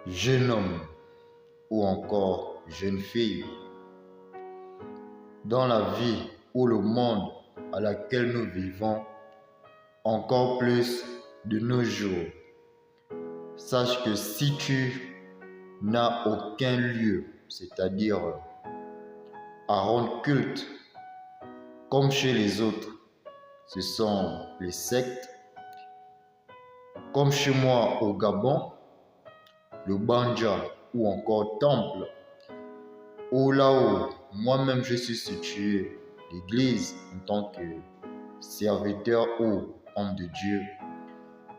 jeune homme ou encore jeune fille, dans la vie ou le monde à laquelle nous vivons, encore plus de nos jours, sache que si tu n'as aucun lieu, c'est-à-dire à rendre culte comme chez les autres, ce sont les sectes, comme chez moi au Gabon, le Banja ou encore temple, ou là où moi-même je suis situé, l'église en tant que serviteur ou homme de Dieu,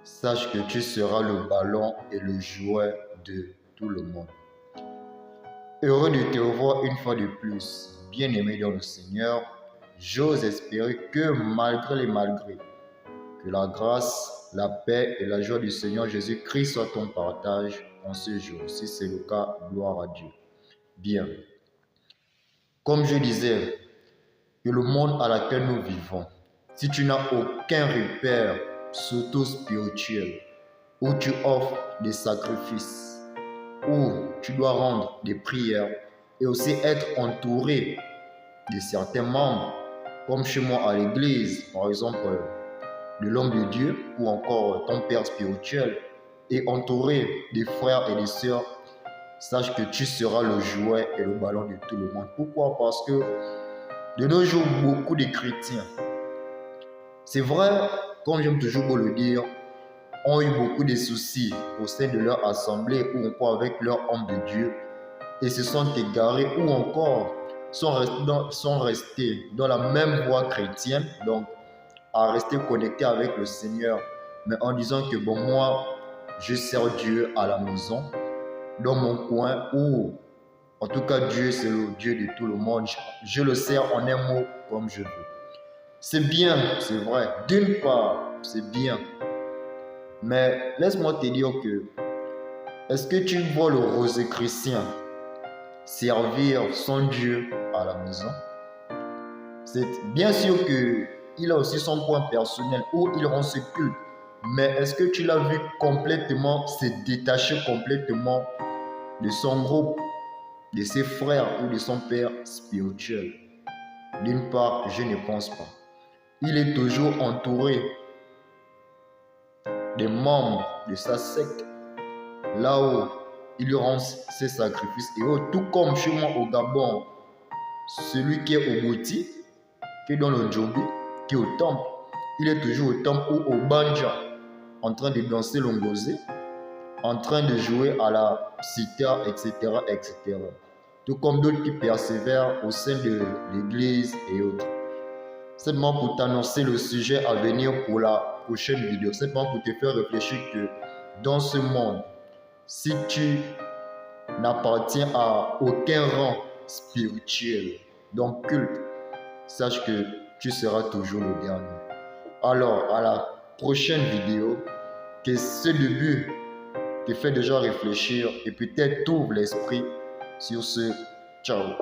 sache que tu seras le ballon et le jouet de tout le monde. Heureux de te revoir une fois de plus, bien-aimé dans le Seigneur. J'ose espérer que malgré les malgrés, que la grâce, la paix et la joie du Seigneur Jésus-Christ soient ton partage en ce jour. Si c'est le cas, gloire à Dieu. Bien. Comme je disais, que le monde à laquelle nous vivons, si tu n'as aucun repère, surtout spirituel, où tu offres des sacrifices, où tu dois rendre des prières et aussi être entouré de certains membres, comme chez moi à l'église, par exemple, de l'homme de Dieu ou encore ton père spirituel, et entouré des frères et des sœurs, sache que tu seras le jouet et le ballon de tout le monde. Pourquoi? Parce que de nos jours, beaucoup de chrétiens, c'est vrai, comme j'aime toujours le dire, ont eu beaucoup de soucis au sein de leur assemblée ou encore avec leur homme de Dieu et se sont égarés ou encore sont restés dans la même voie chrétienne, donc à rester connectés avec le Seigneur, mais en disant que bon, moi, je sers Dieu à la maison, dans mon coin, ou en tout cas Dieu, c'est le Dieu de tout le monde, je le sers en un mot comme je veux. C'est bien, c'est vrai, d'une part, c'est bien, mais laisse-moi te dire que, est-ce que tu vois le Rosicrucien servir son Dieu à la maison? C'est bien sûr qu'il a aussi son point personnel où il rend ce culte, mais est-ce que tu l'as vu complètement se détacher complètement de son groupe, de ses frères ou de son père spirituel? D'une part, je ne pense pas. Il est toujours entouré des membres de sa secte, là où il rend ses sacrifices et autres, tout comme chez moi au Gabon, celui qui est au Bouti, qui est dans le Djobi, qui est au temple, il est toujours au temple ou au Banja, en train de danser l'ongozé, en train de jouer à la sitar, etc., etc. Tout comme d'autres qui persévèrent au sein de l'église et autres. Simplement pour t'annoncer le sujet à venir pour la prochaine vidéo, simplement pour te faire réfléchir que dans ce monde, si tu n'appartiens à aucun rang spirituel, donc culte, sache que tu seras toujours le dernier. Alors, à la prochaine vidéo, que ce début te fait déjà réfléchir et peut-être t'ouvre l'esprit. Sur ce, ciao.